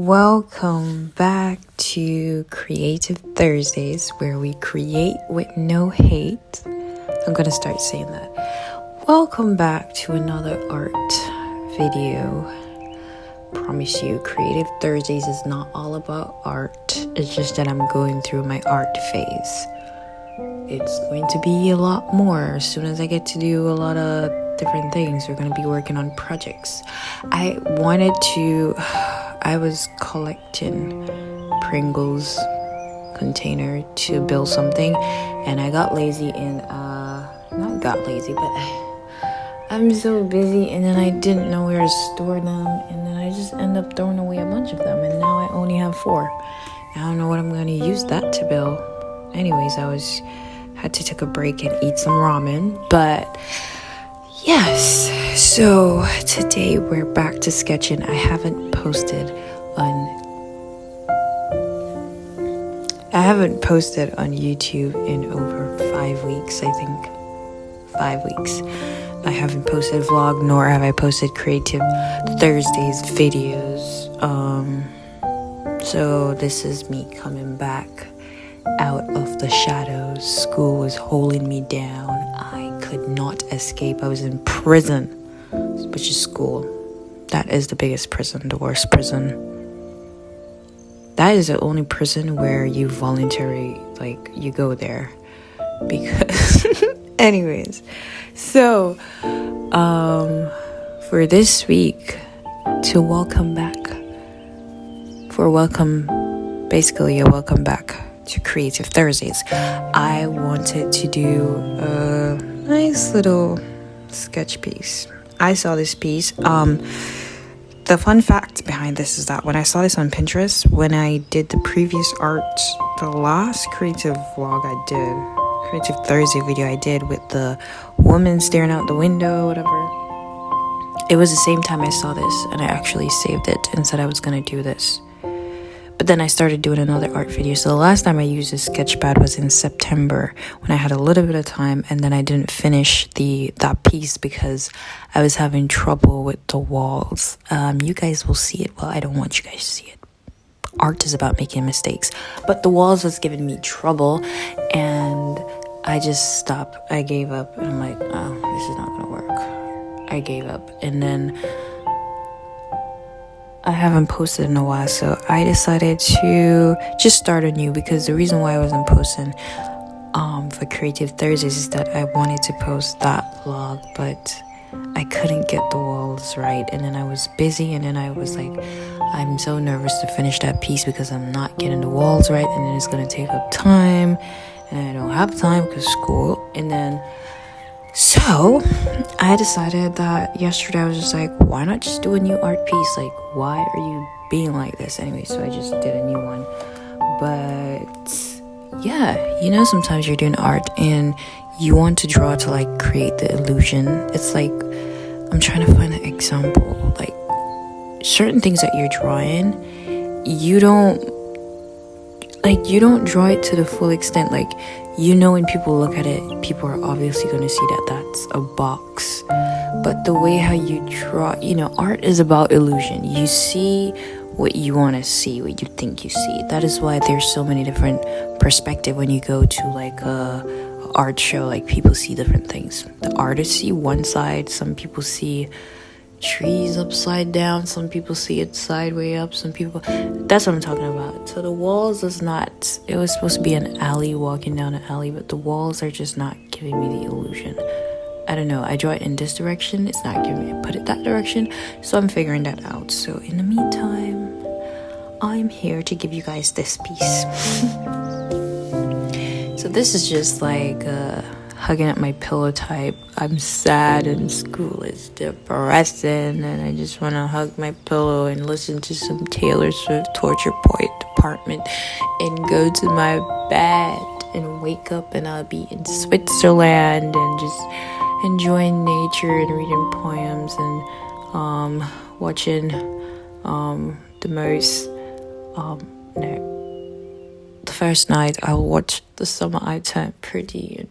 Welcome back to Creative Thursdays, where we create with no hate. I'm gonna start saying that. Welcome back to another art video. Promise you, Creative Thursdays is not all about art. It's just that I'm going through my art phase. It's going to be a lot more as soon as I get to do a lot of different things. We're going to be working on projects. I was collecting Pringles container to build something, and I got lazy and not got lazy, but I'm so busy, and then I didn't know where to store them, and then I just end up throwing away a bunch of them, and now I only have 4. I don't know what I'm going to use that to build. Anyways, had to take a break and eat some ramen, but yes, so today we're back to sketching. I haven't posted on YouTube in over 5 weeks, I think. 5 weeks. I haven't posted a vlog, nor have I posted Creative Thursdays videos. So this is me coming back out of the shadows. School was holding me down. I could not escape. I was in prison, which is school. That is the biggest prison, the worst prison. That is the only prison where you voluntarily, you go there. Because, anyways. So, for this week, to welcome back, basically a welcome back to Creative Thursdays, I wanted to do a nice little sketch piece. I saw this piece. The fun fact behind this is that when I saw this on Pinterest, when I did the previous art, the last creative vlog I did, Creative Thursday video I did with the woman staring out the window, whatever, it was the same time I saw this, and I actually saved it and said I was going to do this. But then I started doing another art video. So the last time I used a sketchpad was in September, when I had a little bit of time, and then I didn't finish that piece because I was having trouble with the walls. You guys will see it. Well, I don't want you guys to see it. Art is about making mistakes. But the walls was giving me trouble, and I just stopped. I gave up, and I'm like, oh, this is not going to work. I gave up, and then I haven't posted in a while, so I decided to just start anew, because the reason why I wasn't posting for Creative Thursdays is that I wanted to post that vlog, but I couldn't get the walls right, and then I was busy, and then I was like, I'm so nervous to finish that piece because I'm not getting the walls right, and then it's going to take up time, and I don't have time because school, and then so I decided that yesterday I was just like, why not just do a new art piece? Like, why are you being like this? Anyway, so I just did a new one. But yeah, sometimes you're doing art and you want to draw to create the illusion. It's like, I'm trying to find an example. Like, certain things that you're drawing, you don't draw it to the full extent. When people look at it, people are obviously going to see that that's a box. But the way how you draw, art is about illusion. You see what you want to see, what you think you see. That is why there's so many different perspectives when you go to a art show. People see different things. The artists see one side. Some people see trees upside down, some people see it sideways up, that's what I'm talking about. So the walls it was supposed to be an alley, walking down an alley, but the walls are just not giving me the illusion. I don't know, I draw it in this direction, it's not giving me, put it that direction, so I'm figuring that out. So in the meantime, I'm here to give you guys this piece. So this is just hugging at my pillow type. I'm sad and school is depressing, and I just want to hug my pillow and listen to some Taylor Swift Torture Point Department and go to my bed and wake up, and I'll be in Switzerland and just enjoying nature and reading poems and watching the first night I'll watch The Summer I Turned Pretty and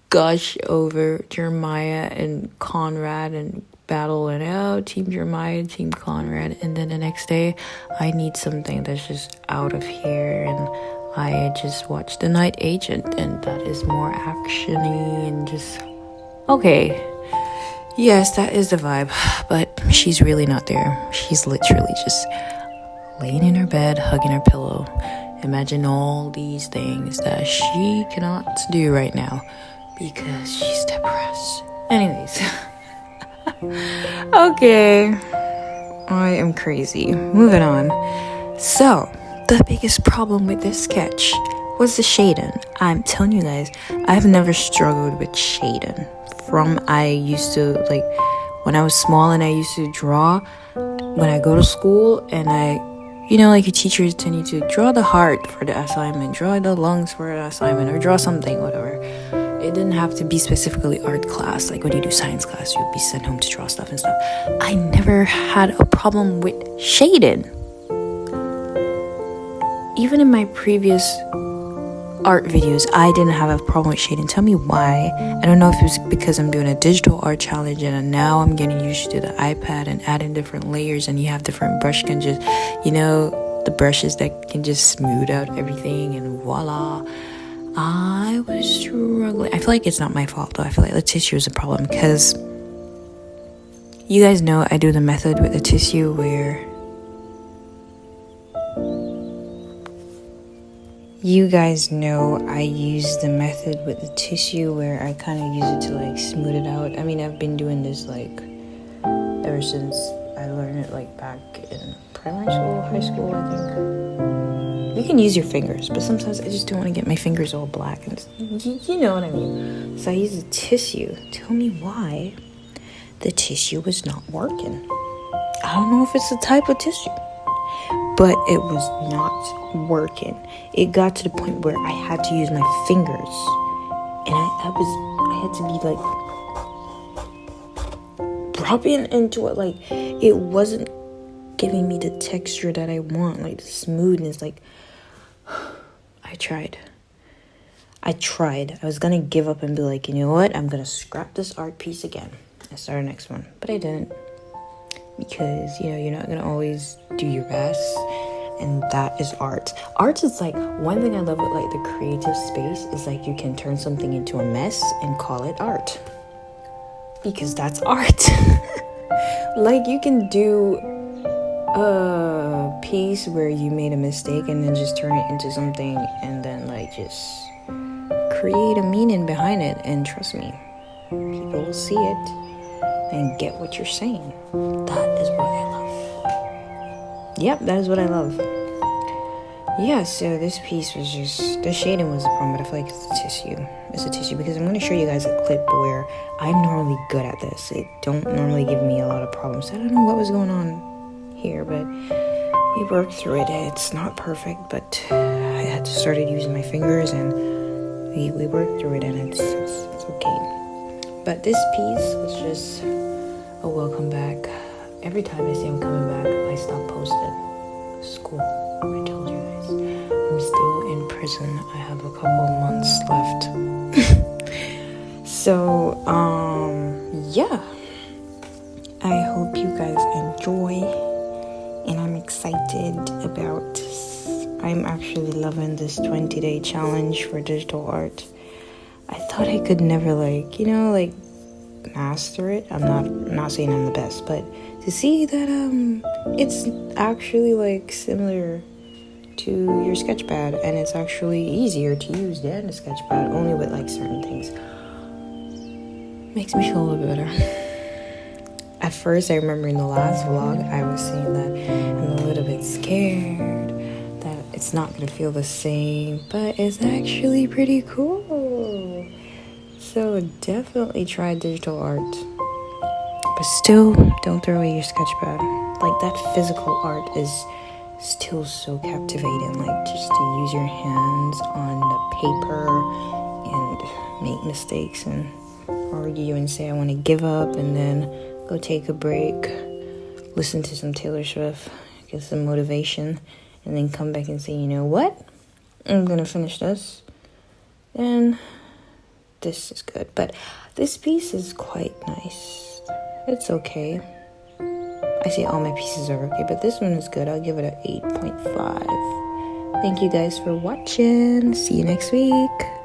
gush over Jeremiah and Conrad and battle and Team Jeremiah, Team Conrad, and then the next day I need something that's just out of here, and I just watched The Night Agent, and that is more actiony and just okay. Yes, that is the vibe, but she's really not there. She's literally just laying in her bed, hugging her pillow. Imagine all these things that she cannot do right now because she's depressed. Anyways. Okay. I am crazy. Moving on. So, the biggest problem with this sketch was the shading. I'm telling you guys, I've never struggled with shading. I used to, like, when I was small and I used to draw, when I go to school and like your teachers tell you to draw the heart for the assignment, draw the lungs for the assignment, or draw something, whatever. It didn't have to be specifically art class. Like when you do science class, you'd be sent home to draw stuff and stuff. I never had a problem with shading. Even in my previous art videos, I didn't have a problem with shading. Tell me why. I don't know if it was because I'm doing a digital art challenge and now I'm getting used to the iPad and adding different layers, and you have different brush can just, the brushes that can just smooth out everything, and voila. I was struggling. I feel like it's not my fault though. I feel like the tissue is a problem because you guys know I do the method with the tissue where I use the method with the tissue where I kind of use it to like smooth it out. I mean, I've been doing this like ever since I learned it, like back in primary school, high school, I think. You can use your fingers, but sometimes I just don't want to get my fingers all black, and you know what I mean. So I use the tissue. Tell me why the tissue was not working. I don't know if it's the type of tissue, but it was not working. It got to the point where I had to use my fingers, and I had to be like rubbing into it. Like it wasn't giving me the texture that I want, like the smoothness. Like I tried. I was gonna give up and be like, you know what? I'm gonna scrap this art piece again and start the next one, but I didn't. Because you're not gonna always do your best, and that is art. Art is like, one thing I love with like the creative space is like you can turn something into a mess and call it art, because that's art. Like you can do a piece where you made a mistake and then just turn it into something, and then like just create a meaning behind it, and trust me, people will see it and get what you're saying. That is what I love. Yep, that is what I love. Yeah, so this piece was just, the shading was the problem, but I feel like it's the tissue. It's the tissue, because I'm going to show you guys a clip where I'm normally good at this. It don't normally give me a lot of problems. I don't know what was going on here, but we worked through it. It's not perfect, but I had to start using my fingers, and we worked through it, and it's okay. But this piece was just a welcome back. Every time I say I'm coming back, I stop posting. School. I told you guys. I'm still in prison. I have a couple months left. So, yeah. I hope you guys enjoy. And I'm excited about... I'm actually loving this 20-day challenge for digital art. I thought I could never master it. I'm not saying I'm the best, but to see that it's actually like similar to your sketchpad, and it's actually easier to use than the sketchpad, only with like certain things, makes me feel a little bit better. At first, I remember in the last vlog I was saying that I'm a little bit scared that it's not gonna feel the same, but it's actually pretty cool. So definitely try digital art, but still don't throw away your sketchpad. Like that physical art is still so captivating, like just to use your hands on the paper and make mistakes and argue and say I want to give up, and then go take a break, listen to some Taylor Swift, get some motivation, and then come back and say, you know what, I'm gonna finish this, and this is good. But this piece is quite nice. It's okay. I say all my pieces are okay, but this one is good. I'll give it an 8.5. Thank you guys for watching. See you next week.